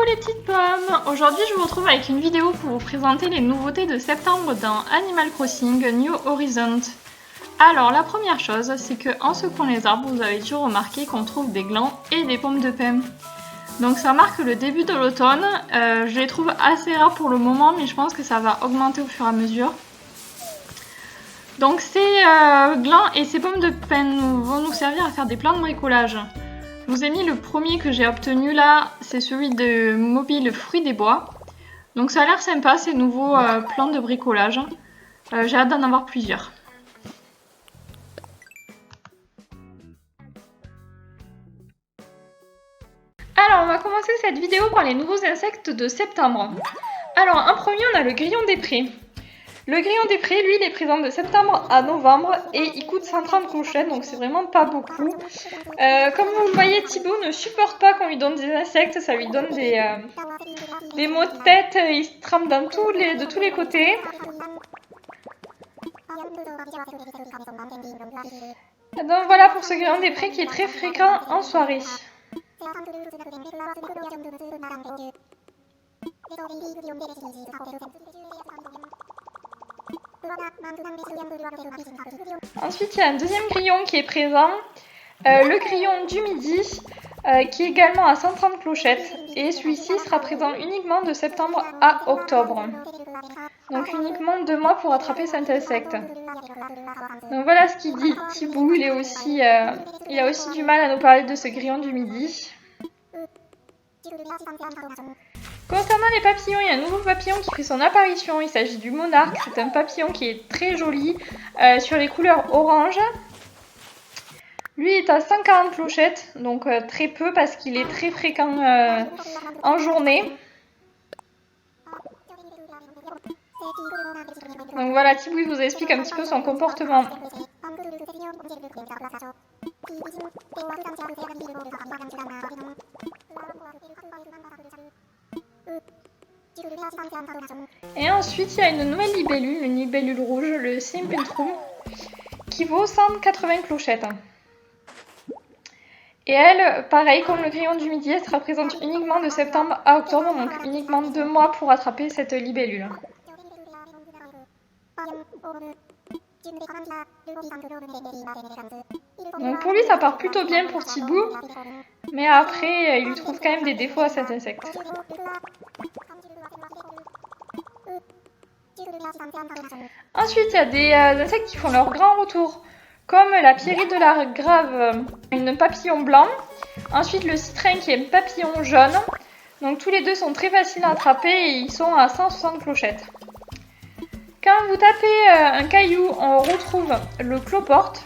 les petites pommes! Aujourd'hui je vous retrouve avec une vidéo pour vous présenter les nouveautés de septembre dans Animal Crossing New Horizons. Alors la première chose, c'est que en secouant les arbres, vous avez dû remarquer qu'on trouve des glands et des pommes de pin. Donc ça marque le début de l'automne. Je les trouve assez rares pour le moment, mais je pense que ça va augmenter au fur et à mesure. Donc ces glands et ces pommes de pin vont nous servir à faire des plans de bricolage. Je vous ai mis le premier que j'ai obtenu là, c'est celui de Mobile Fruits des Bois. Donc ça a l'air sympa ces nouveaux plans de bricolage. J'ai hâte d'en avoir plusieurs. Alors on va commencer cette vidéo par les nouveaux insectes de septembre. Alors en premier on a le grillon des prés. Le grillon des prés, lui, il est présent de septembre à novembre et il coûte 130 clochettes, donc c'est vraiment pas beaucoup. Comme vous le voyez, Thibaut ne supporte pas qu'on lui donne des insectes, ça lui donne des maux de tête, il se trempe de tous les côtés. Donc voilà pour ce grillon des prés qui est très fréquent en soirée. Ensuite, il y a un deuxième grillon qui est présent, le grillon du midi, qui est également à 130 clochettes. Et celui-ci sera présent uniquement de septembre à octobre. Donc uniquement 2 mois pour attraper cet insecte. Donc voilà ce qu'il dit Thibaut, il a aussi du mal à nous parler de ce grillon du midi. Concernant les papillons, il y a un nouveau papillon qui fait son apparition, il s'agit du monarque, c'est un papillon qui est très joli, sur les couleurs orange. Lui est à 140 clochettes, donc très peu parce qu'il est très fréquent en journée. Donc voilà, Thibaut vous explique un petit peu son comportement. Et ensuite, il y a une nouvelle libellule, une libellule rouge, le Simpletrum, qui vaut 180 clochettes. Et elle, pareil, comme le grillon du midi, elle sera présente uniquement de septembre à octobre, donc uniquement 2 mois pour attraper cette libellule. Donc pour lui, ça part plutôt bien pour Thibaut, mais après, il lui trouve quand même des défauts à cet insecte. Ensuite, il y a des insectes qui font leur grand retour, comme la pierrite de la grave, une papillon blanc. Ensuite, le citrin qui est un papillon jaune. Donc tous les deux sont très faciles à attraper et ils sont à 160 clochettes. Quand vous tapez un caillou, on retrouve le cloporte.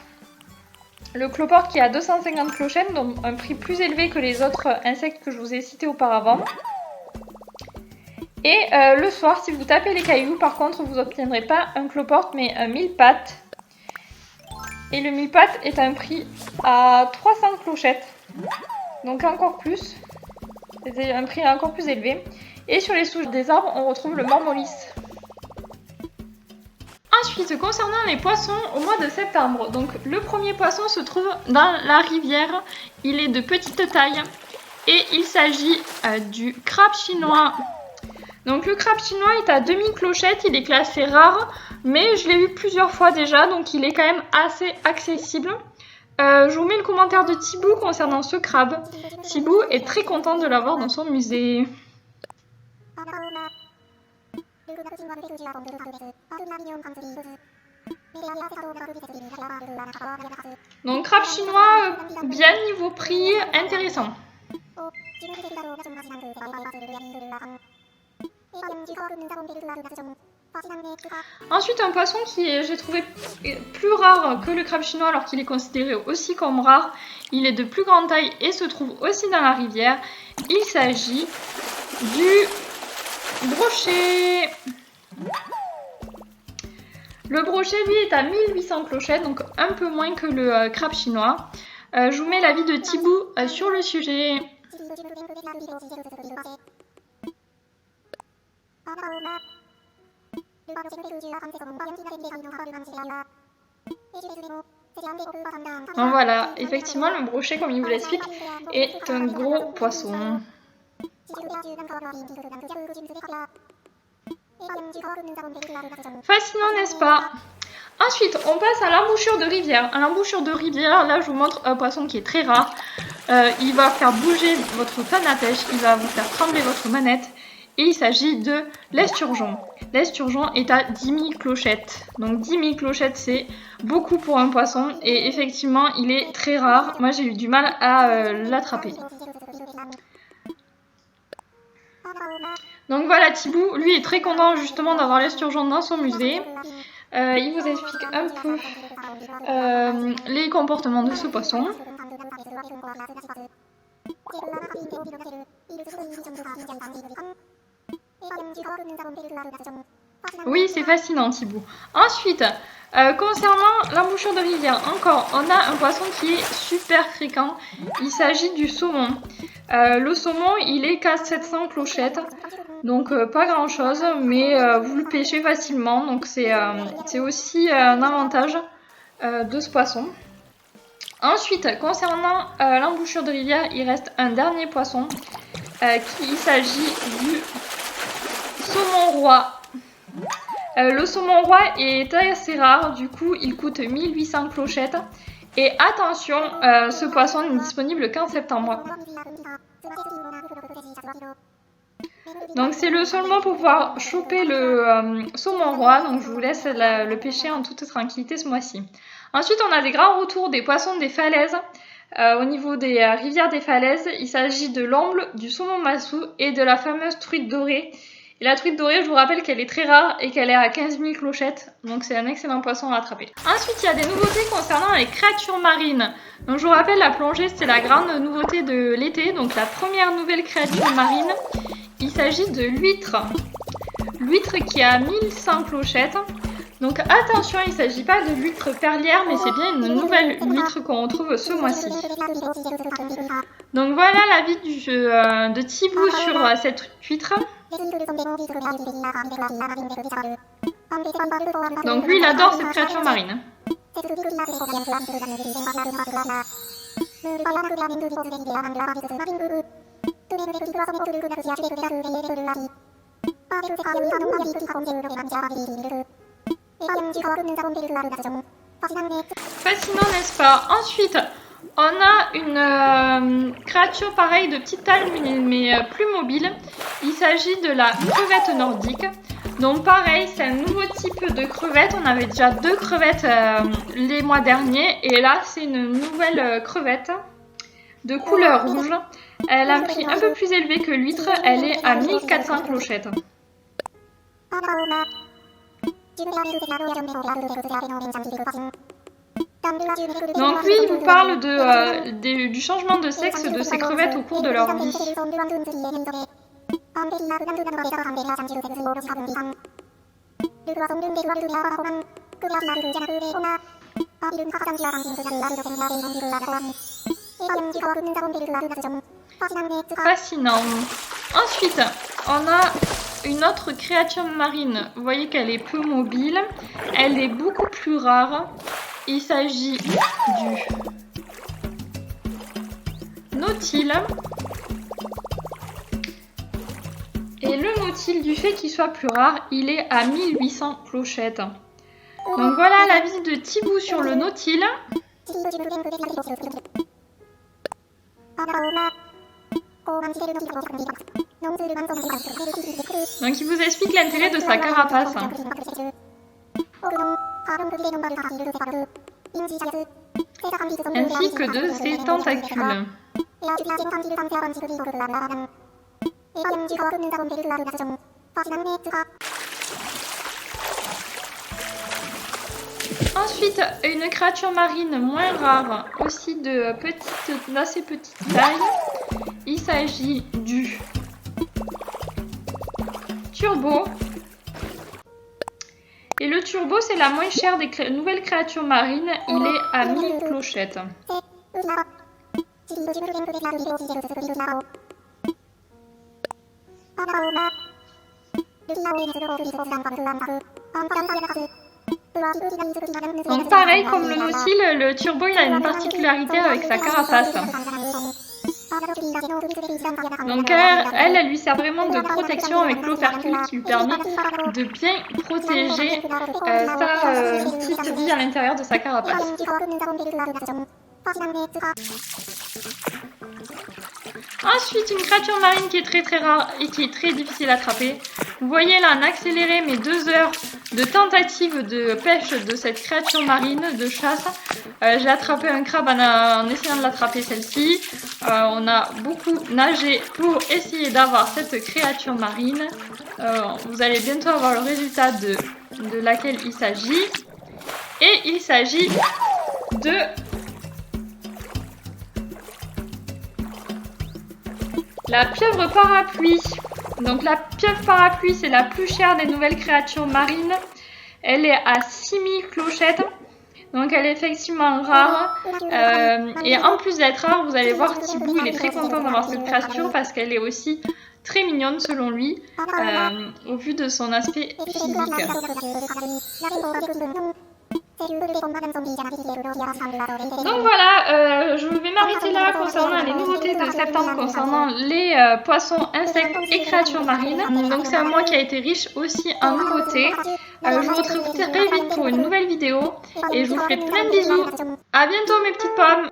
Le cloporte qui est à 250 clochettes, donc un prix plus élevé que les autres insectes que je vous ai cités auparavant. Et le soir, si vous tapez les cailloux, par contre, vous n'obtiendrez pas un cloporte, mais un mille-pattes. Et le mille-pattes est un prix à 300 clochettes, donc encore plus. C'est un prix encore plus élevé. Et sur les souches des arbres, on retrouve le mormolis. Ensuite, concernant les poissons au mois de septembre, donc le premier poisson se trouve dans la rivière. Il est de petite taille et il s'agit du crabe chinois. Donc le crabe chinois est à 2000 clochettes, il est classé rare, mais je l'ai eu plusieurs fois déjà, donc il est quand même assez accessible. Je vous mets le commentaire de Thibaut concernant ce crabe. Thibaut est très content de l'avoir dans son musée. Donc crabe chinois, bien niveau prix, intéressant. Ensuite, un poisson qui est, j'ai trouvé plus rare que le crabe chinois alors qu'il est considéré aussi comme rare. Il est de plus grande taille et se trouve aussi dans la rivière. Il s'agit du brochet. Le brochet, lui, est à 1800 clochettes, donc un peu moins que le crabe chinois. Je vous mets l'avis de Thibaut sur le sujet. Donc voilà, effectivement, le brochet, comme il vous l'explique, est un gros poisson. Fascinant, n'est-ce pas? Ensuite, on passe à l'embouchure de rivière. À l'embouchure de rivière, là, je vous montre un poisson qui est très rare. Il va faire bouger votre canne à pêche, il va vous faire trembler votre manette. Et il s'agit de l'esturgeon. L'esturgeon est à 10 000 clochettes. Donc 10 000 clochettes, c'est beaucoup pour un poisson. Et effectivement, il est très rare. Moi, j'ai eu du mal à l'attraper. Donc voilà, Thibou, lui, est très content justement d'avoir l'esturgeon dans son musée. Il vous explique un peu les comportements de ce poisson. Oui, c'est fascinant, Thibou. Ensuite, concernant l'embouchure de rivière, encore, on a un poisson qui est super fréquent. Il s'agit du saumon. Le saumon, il est qu'à 700 clochettes. Donc pas grand chose, mais vous le pêchez facilement, donc c'est aussi un avantage de ce poisson. Ensuite, concernant l'embouchure de rivière, il reste un dernier poisson, il s'agit du saumon roi. Le saumon roi est assez rare, du coup il coûte 1800 clochettes. Et attention, ce poisson n'est disponible qu'en septembre. Donc c'est le seul mot pour pouvoir choper le saumon roi, donc je vous laisse le pêcher en toute tranquillité ce mois-ci. Ensuite on a des grands retours des poissons des falaises, au niveau des rivières des falaises. Il s'agit de l'omble, du saumon massou et de la fameuse truite dorée. Et la truite dorée, je vous rappelle qu'elle est très rare et qu'elle est à 15 000 clochettes, donc c'est un excellent poisson à attraper. Ensuite il y a des nouveautés concernant les créatures marines. Donc je vous rappelle, la plongée c'était la grande nouveauté de l'été, donc la première nouvelle créature marine. Il s'agit de l'huître. L'huître qui a 1100 clochettes. Donc attention, il ne s'agit pas de l'huître perlière, mais c'est bien une nouvelle huître qu'on retrouve ce mois-ci. Donc voilà l'avis de Thibou sur cette huître. Donc lui, il adore cette créature marine. Fascinant, n'est-ce pas? Ensuite, on a une créature pareille de petite taille mais plus mobile. Il s'agit de la crevette nordique. Donc pareil, c'est un nouveau type de crevette. On avait déjà 2 crevettes les mois derniers. Et là, c'est une nouvelle crevette de couleur rouge. Elle a un prix un peu plus élevé que l'huître. Elle est à 1400 clochettes. Donc lui, il vous parle du changement de sexe de ces crevettes au cours de leur vie. Fascinant. Ensuite, on a une autre créature marine. Vous voyez qu'elle est peu mobile. Elle est beaucoup plus rare. Il s'agit du nautile. Et le nautile, du fait qu'il soit plus rare, il est à 1800 clochettes. Donc voilà l'avis de Thibou sur le nautile. Donc il vous explique l'intérêt de sa carapace. Ainsi que de ses tentacules. Ensuite, une créature marine moins rare, aussi d'assez petite taille. Il s'agit du turbo. Et le turbo, c'est la moins chère des nouvelles créatures marines. Il est à 1000 clochettes. Donc pareil, comme le nautile, le turbo il a une particularité avec sa carapace. Donc elle lui sert vraiment de protection avec l'opercule qui lui permet de bien protéger sa petite vie à l'intérieur de sa carapace. Ensuite, une créature marine qui est très rare et qui est très difficile à attraper. Vous voyez là en accéléré mes 2 heures de tentative de pêche de cette créature marine, de chasse. J'ai attrapé un crabe en essayant de l'attraper celle-ci. On a beaucoup nagé pour essayer d'avoir cette créature marine. Vous allez bientôt avoir le résultat de laquelle il s'agit. Et il s'agit de... la pieuvre parapluie. Donc la pieuvre parapluie, c'est la plus chère des nouvelles créatures marines. Elle est à 6000 clochettes. Donc elle est effectivement rare. Et en plus d'être rare, vous allez voir Thibaut, il est très content d'avoir cette créature parce qu'elle est aussi très mignonne selon lui, au vu de son aspect physique. Donc voilà, je vais m'arrêter là concernant les nouveautés de septembre concernant les poissons, insectes et créatures marines. Donc c'est un mois qui a été riche aussi en nouveautés. Je vous retrouve très vite pour une nouvelle vidéo et je vous ferai plein de bisous. À bientôt mes petites pommes.